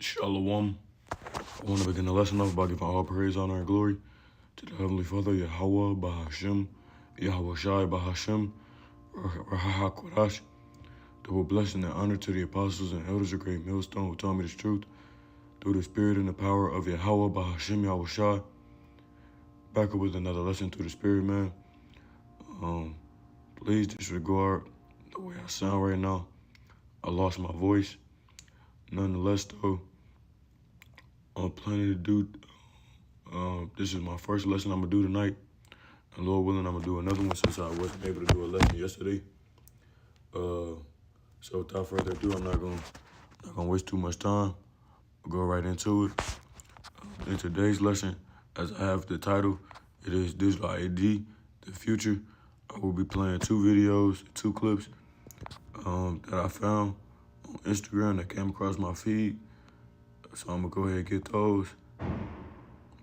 Shalom. I want to begin the lesson off by giving all praise, honor, and glory to the Heavenly Father, Yahweh, Bahashem, Yahweh Shai, Bahashem, Raha Kodash. Double blessing and honor to the apostles and elders of Great Millstone who taught me this truth through the spirit and the power of Yahweh, Bahashem, Yahweh Shai. Back up with another lesson through the spirit, man. Please disregard the way I sound right now. I lost my voice. Nonetheless, though, I'm planning to do. This is my first lesson I'm gonna do tonight, and Lord willing, I'm gonna do another one since I wasn't able to do a lesson yesterday. So without further ado, I'm not gonna waste too much time. I'll go right into it. In today's lesson, as I have the title, it is Digital ID, the future. I will be playing two videos, two clips that I found on Instagram that came across my feed. So I'm gonna go ahead and get those,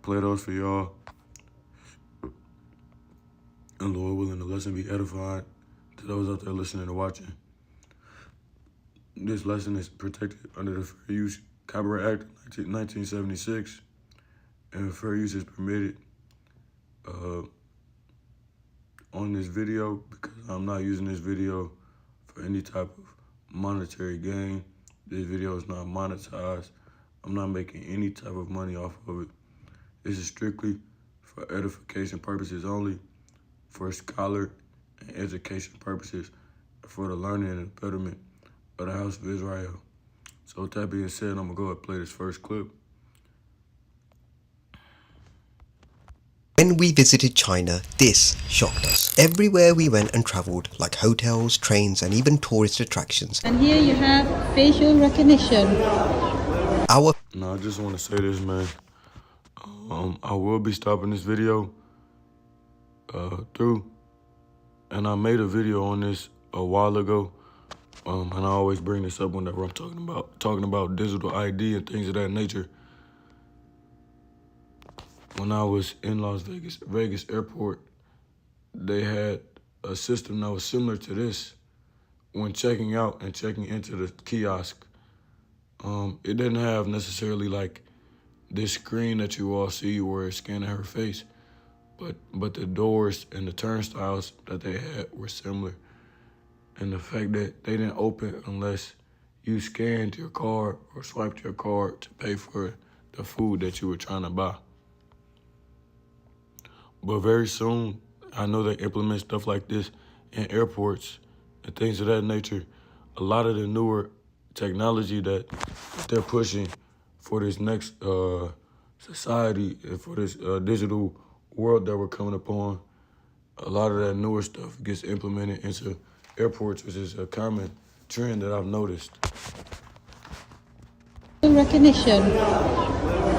play those for y'all. And Lord willing, the lesson be edified to those out there listening and watching. This lesson is protected under the Fair Use Copyright Act of 1976, and fair use is permitted on this video because I'm not using this video for any type of monetary gain. This video is not monetized. I'm not making any type of money off of it. This is strictly for edification purposes only, for scholar and education purposes, for the learning and the betterment of the house of Israel. So with that being said, I'm gonna go ahead and play this first clip. When we visited China, this shocked us. Everywhere we went and travelled, like hotels, trains and even tourist attractions. And here you have facial recognition. Now I just want to say this, man. I will be stopping this video through, and I made a video on this a while ago, and I always bring this up whenever I'm talking about digital ID and things of that nature. When I was in Las Vegas airport, they had a system that was similar to this. When checking out and checking into the kiosk, it didn't have necessarily like this screen that you all see where it's scanning her face, but the doors and the turnstiles that they had were similar. And the fact that they didn't open unless you scanned your card or swiped your card to pay for the food that you were trying to buy. But very soon, I know they implement stuff like this in airports and things of that nature. A lot of the newer technology that they're pushing for this next society and for this digital world that we're coming upon, a lot of that newer stuff gets implemented into airports, which is a common trend that I've noticed. Recognition.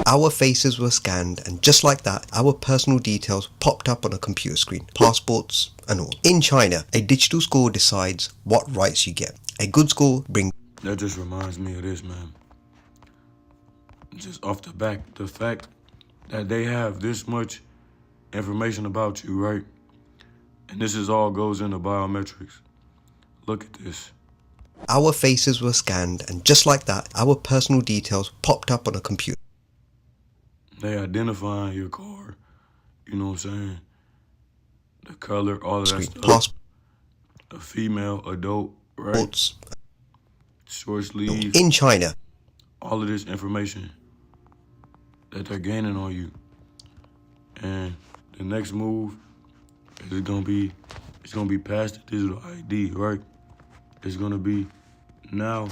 Our faces were scanned, and just like that, our personal details popped up on a computer screen, passports and all. In China, a digital score decides what rights you get. A good score brings... That just reminds me of this, man. Just off the back, the fact that they have this much information about you, right? And this is all goes into biometrics. Look at this. Our faces were scanned, and just like that, our personal details popped up on a computer. They identifying your car, you know what I'm saying? The color, all of that stuff. A female, adult, right? Short sleeve. In China. All of this information that they're gaining on you. And the next move is gonna be past the digital ID, right? It's gonna be, now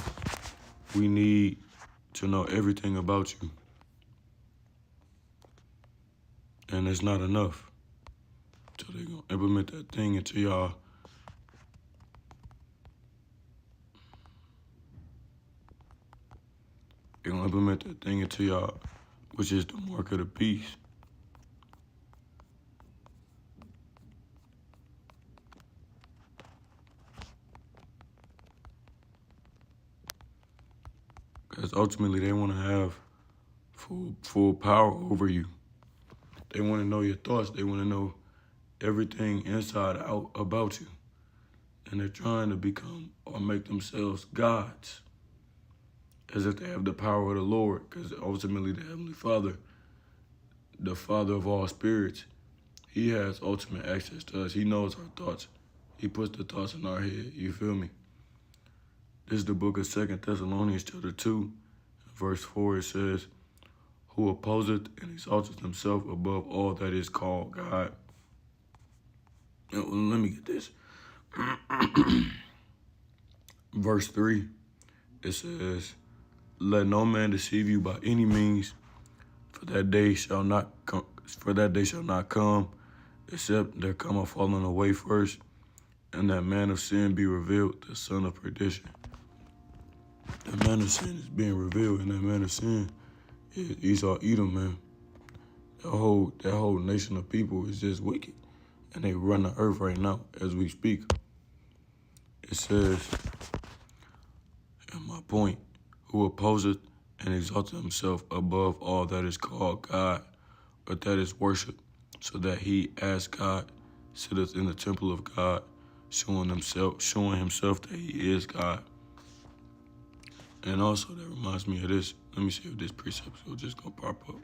we need to know everything about you. And it's not enough. So they're gonna implement that thing into y'all. They're gonna implement that thing into y'all, which is the mark of the beast. Because ultimately they want to have full power over you. They want to know your thoughts. They want to know everything inside out about you. And they're trying to become or make themselves gods. as if they have the power of the Lord, because ultimately the Heavenly Father, the Father of all spirits, he has ultimate access to us. He knows our thoughts. He puts the thoughts in our head. You feel me? This is the book of 2 Thessalonians chapter 2, verse 4. It says, who opposeth and exalteth himself above all that is called God. Let me get this. Verse 3, it says, let no man deceive you by any means, for that day shall not come, except there come a falling away first, and that man of sin be revealed, the son of perdition. The man of sin is being revealed, and that man of sin is Esau, Edom, man. That whole nation of people is just wicked, and they run the earth right now as we speak. It says, and my point, who opposeth and exalteth himself above all that is called God, or that is worship, so that he, as God, sitteth in the temple of God, showing himself that he is God. And also that reminds me of this. Let me see if this precept will just gonna pop up.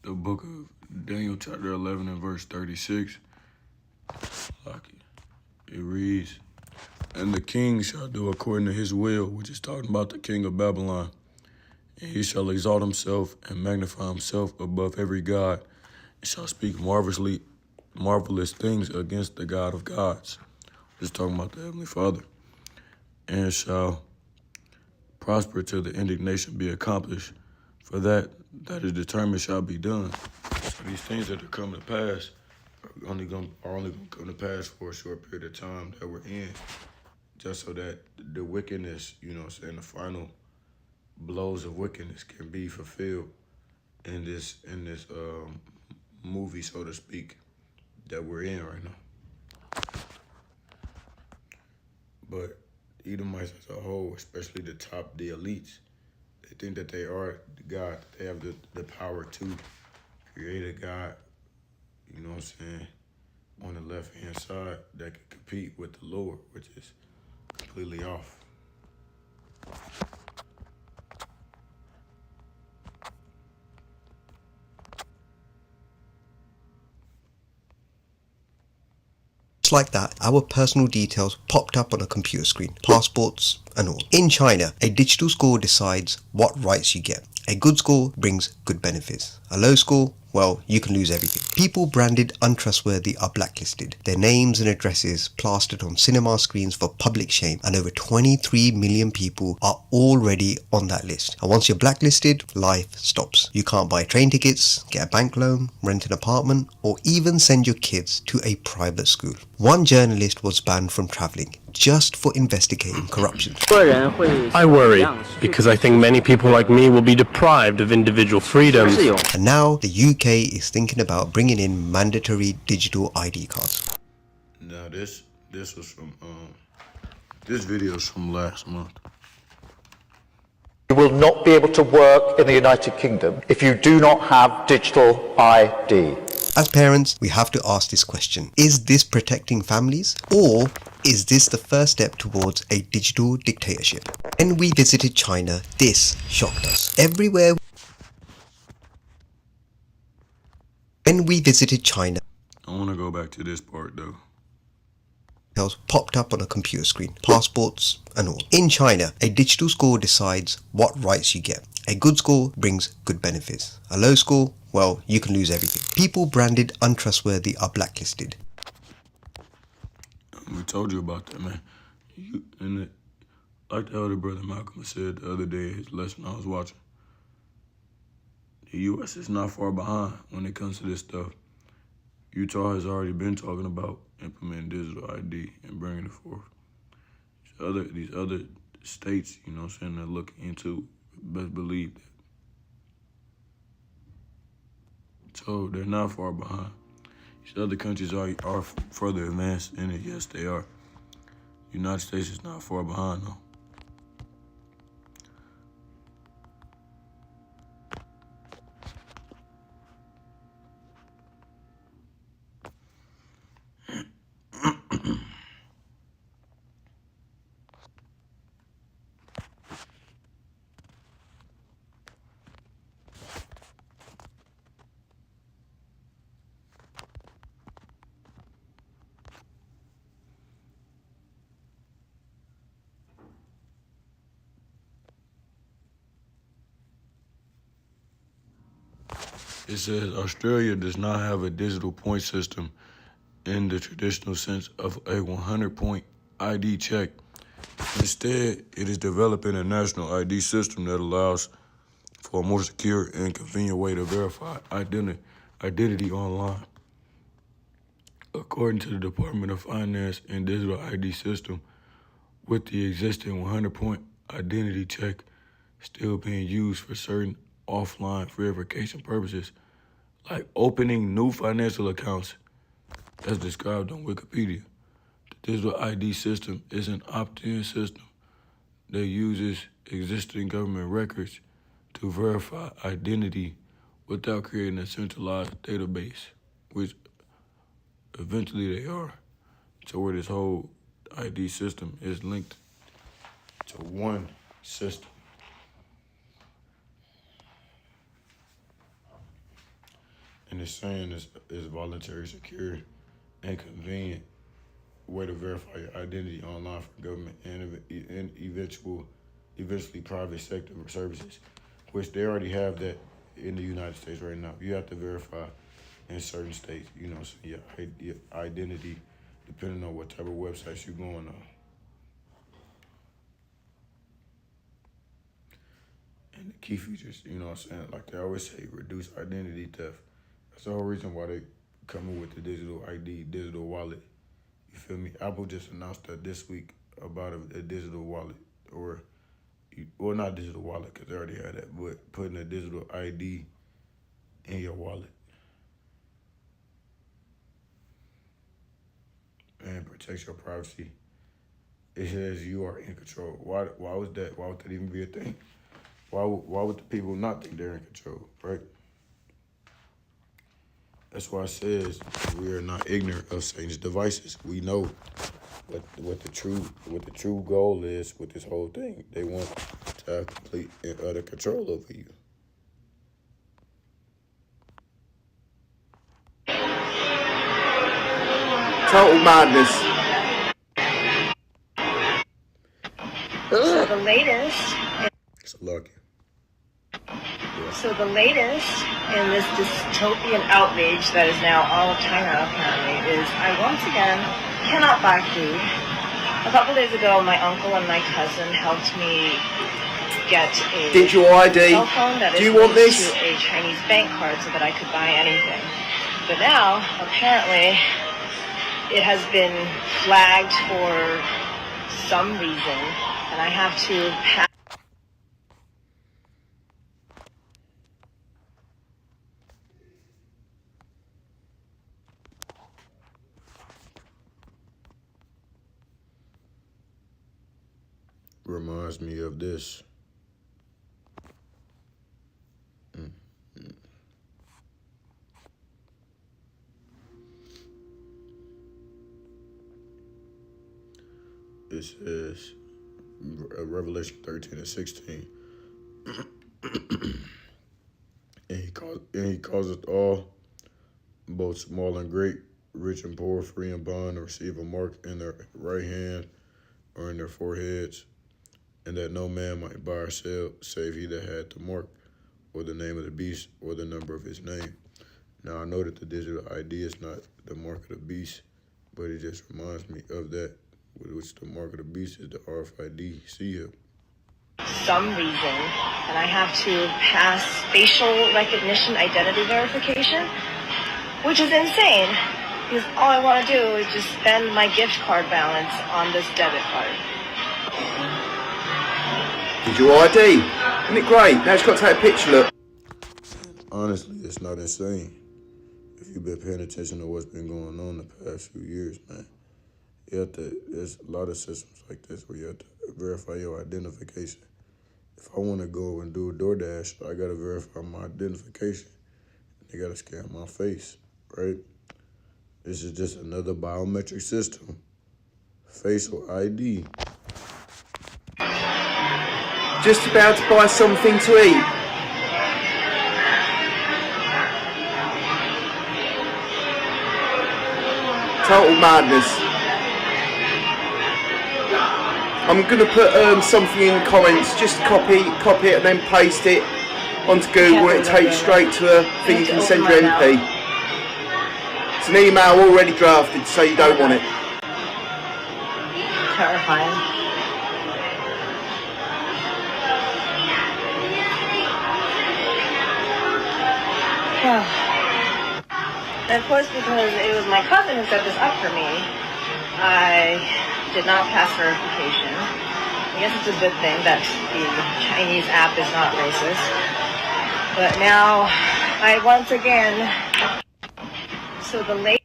The book of Daniel chapter 11 and verse 36. It reads, and the king shall do according to his will, which is talking about the king of Babylon. And he shall exalt himself and magnify himself above every god, and shall speak marvelous things against the God of gods. Just talking about the Heavenly Father. And shall prosper till the indignation be accomplished. For that is determined shall be done. So these things that are coming to pass are only going to come to pass for a short period of time that we're in, just so that the wickedness, the final blows of wickedness can be fulfilled in this movie, so to speak, that we're in right now. But Edomites as a whole, especially the elites, they think that they are God. They have the power to create a God, on the left-hand side that can compete with the Lord, which is completely off. Just like that, our personal details popped up on a computer screen, passports and all. In China, a digital score decides what rights you get. A good score brings good benefits. A low score, well, you can lose everything. People branded untrustworthy are blacklisted. Their names and addresses plastered on cinema screens for public shame, and over 23 million people are already on that list. And once you're blacklisted, life stops. You can't buy train tickets, get a bank loan, rent an apartment, or even send your kids to a private school. One journalist was banned from traveling just for investigating corruption. I worry because I think many people like me will be deprived of individual freedoms. And now the UK is thinking about bringing in mandatory digital ID cards. Now this was from this video is from last month. You will not be able to work in the United Kingdom if you do not have digital ID. As parents, we have to ask this question. Is this protecting families, or is this the first step towards a digital dictatorship? When we visited China, this shocked us. When we visited China, I want to go back to this part though. Popped up on a computer screen, passports and all. In China, a digital score decides what rights you get. A good score brings good benefits. A low score, well, you can lose everything. People branded untrustworthy are blacklisted. We told you about that, man. Like the elder brother Malcolm said the other day, his lesson I was watching, The U.S. is not far behind when it comes to this stuff. Utah has already been talking about implementing digital ID and bringing it forth. These other states, you know what I'm saying, they're looking into, best believe that. So they're not far behind. These other countries are further advanced in it. Yes, they are. The United States is not far behind, though. It says Australia does not have a digital point system in the traditional sense of a 100-point ID check. Instead, it is developing a national ID system that allows for a more secure and convenient way to verify identity online. According to the Department of Finance and Digital ID system, with the existing 100-point identity check still being used for certain offline verification purposes, like opening new financial accounts, as described on Wikipedia. The digital ID system is an opt-in system that uses existing government records to verify identity without creating a centralized database, which eventually they are. So where this whole ID system is linked to one system. And it's saying is voluntary, secure, and convenient way to verify your identity online for government and eventually private sector services, which they already have that in the United States right now. You have to verify in certain states, you know, so your identity, depending on what type of websites you're going on. And the key features, you know what I'm saying, like they always say, reduce identity theft. That's the whole reason why they coming with the digital ID, digital wallet. You feel me? Apple just announced that this week about a digital wallet, well, not digital wallet because they already had that, but putting a digital ID in your wallet and protects your privacy. It says you are in control. Why was that? Why would that even be a thing? Why would the people not think they're in control, right? That's why it says we are not ignorant of Satan's devices. We know what the true goal is with this whole thing. They want to have complete and utter control over you. Total madness. So the latest. It's lucky. So the latest in this dystopian outrage that is now all of China apparently is I once again cannot buy food. A couple days ago, my uncle and my cousin helped me get a Digital ID. cell phone that Do is you want linked this? to a Chinese bank card so that I could buy anything. But now, apparently, it has been flagged for some reason, and I have to pass. Reminds me of this. It says Revelation 13 and 16. And he causeth all, both small and great, rich and poor, free and bond, to receive a mark in their right hand or in their foreheads, and that no man might buy or sell, save he that had the mark, or the name of the beast, or the number of his name. Now I know that the digital ID is not the mark of the beast, but it just reminds me of that, which the mark of the beast is the RFID seal. some reason, and I have to pass facial recognition identity verification, which is insane because all I want to do is just spend my gift card balance on this debit card. Did your ID? Isn't it great? Now it's got to take a picture, look. Honestly, it's not insane. If you've been paying attention to what's been going on the past few years, man, there's a lot of systems like this where you have to verify your identification. If I want to go and do a DoorDash, I got to verify my identification. They got to scan my face, right? This is just another biometric system. Facial ID. Just about to buy something to eat. Total madness. I'm going to put something in the comments. Just copy it and then paste it onto Google and it takes you straight to a thing you can send your MP. It's an email already drafted to say you don't want it. Terrifying. And of course, because it was my cousin who set this up for me, I did not pass verification. I guess it's a good thing that the Chinese app is not racist. But now, I once again, so the late.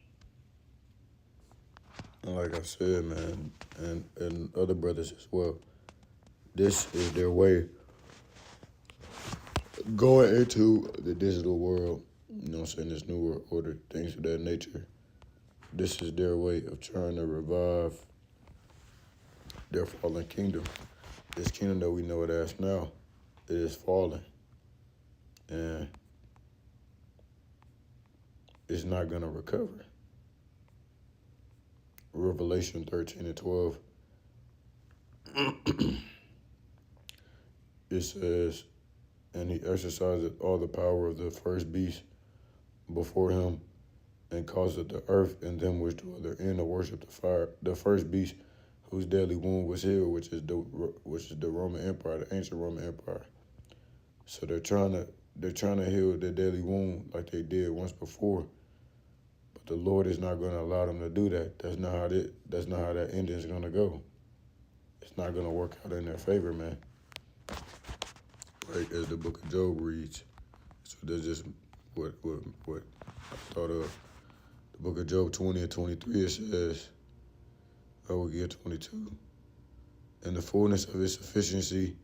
And like I said, man, and other brothers as well, this is their way going into the digital world, you know what I'm saying, this new world order, things of that nature. This is their way of trying to revive their fallen kingdom. This kingdom that we know it as now, it is fallen. And it's not going to recover. Revelation 13 and 12, it says, and he exercised all the power of the first beast before him, and caused the earth and them which dwell therein to worship the first beast, whose deadly wound was healed, which is the Roman Empire, the ancient Roman Empire. So they're trying to heal their deadly wound like they did once before, but the Lord is not going to allow them to do that. That's not how that ending is going to go. It's not going to work out in their favor, man. Right, as the book of Job reads. So that's just what I thought of. The book of Job 20 and 23, it says, I will get 22. In the fullness of his sufficiency,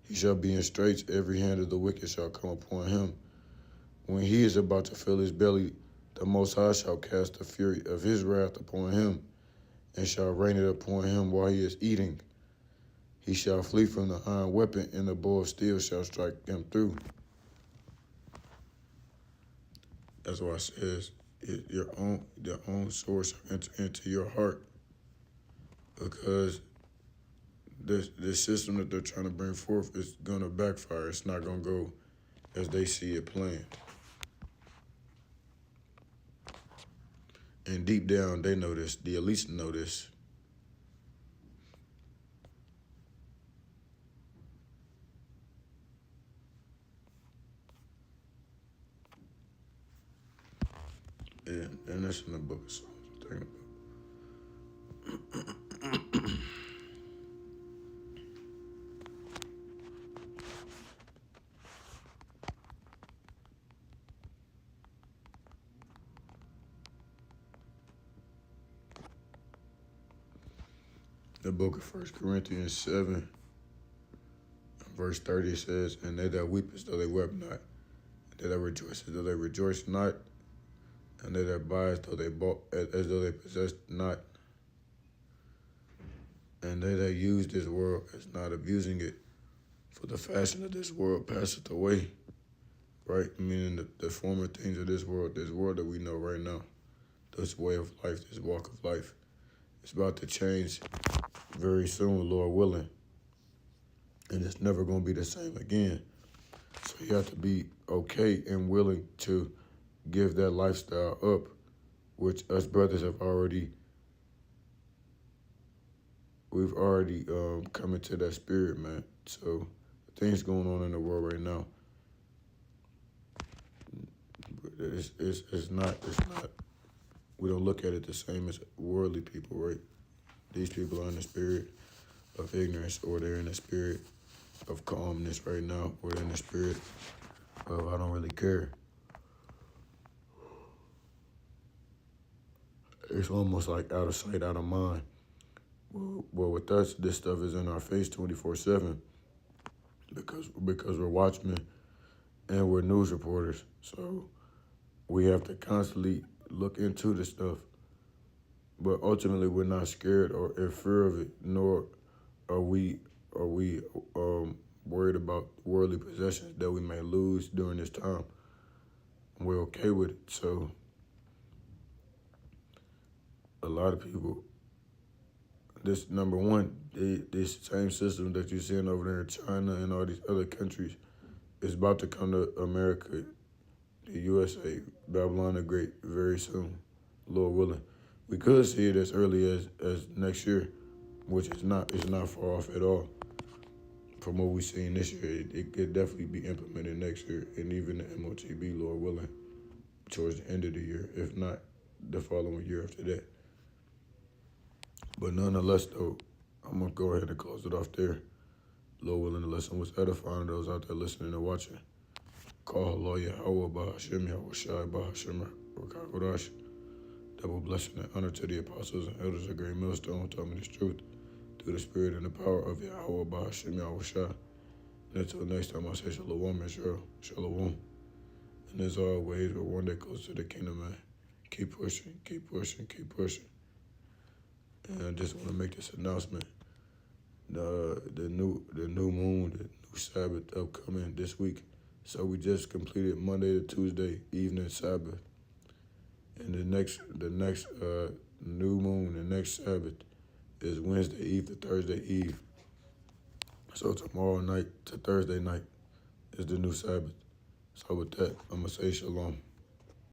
he shall be in straits. Every hand of the wicked shall come upon him. When he is about to fill his belly, the Most High shall cast the fury of his wrath upon him, and shall rain it upon him while he is eating. He shall flee from the iron weapon, and the bow of steel shall strike him through. That's why it says, your own sword shall enter into your heart, because this system that they're trying to bring forth is going to backfire. It's not going to go as they see it planned. And deep down, they know this. The elites know this. And that's in the book of Psalms I'm thinking about. The book of 1 Corinthians 7, verse 30 says, and they that weep as though they wept not, and they that rejoice as though they rejoiced not, and they that buy as though they bought, as though they possessed not, and they that use this world as not abusing it, for the fashion of this world passeth away. Right? Meaning the former things of this world that we know right now, this way of life, this walk of life, it's about to change very soon, Lord willing. And it's never going to be the same again. So you have to be okay and willing to give that lifestyle up, which us brothers have already we've already come into that spirit, man. So things going on in the world right now. It's not. We don't look at it the same as worldly people, right? These people are in the spirit of ignorance, or they're in the spirit of calmness right now, or they're in the spirit of I don't really care. It's almost like out of sight, out of mind. Well, with us, this stuff is in our face 24/7 because we're watchmen and we're news reporters. So we have to constantly look into this stuff. But ultimately, we're not scared or in fear of it, nor are we worried about worldly possessions that we may lose during this time. We're okay with it. So a lot of people, this number one, this same system that you're seeing over there in China and all these other countries is about to come to America, the USA, Babylon the Great, very soon, Lord willing. We could see it as early as next year, which is not far off at all. From what we've seen this year, it could definitely be implemented next year, and even the MOTB, Lord willing, towards the end of the year, if not the following year after that. But nonetheless, though, I'm going to go ahead and close it off there. Lord willing, the lesson was edifying those out there listening and watching. Call Allah Yahweh Bahashim Yahweh Shai Bahashim Rakakodash. Double blessing and honor to the apostles and elders of Great Millstone who taught me this truth through the spirit and the power of Yahweh Bahashim Yahweh Shai. And until next time, I say Shalom Israel, Shalom. And as always, we're one day close to the kingdom, man. Keep pushing, keep pushing, keep pushing. And I just want to make this announcement. The new moon, the new Sabbath upcoming this week. So we just completed Monday to Tuesday evening Sabbath. And the next new moon, the next Sabbath, is Wednesday Eve to Thursday Eve. So tomorrow night to Thursday night is the new Sabbath. So with that, I'm going to say Shalom.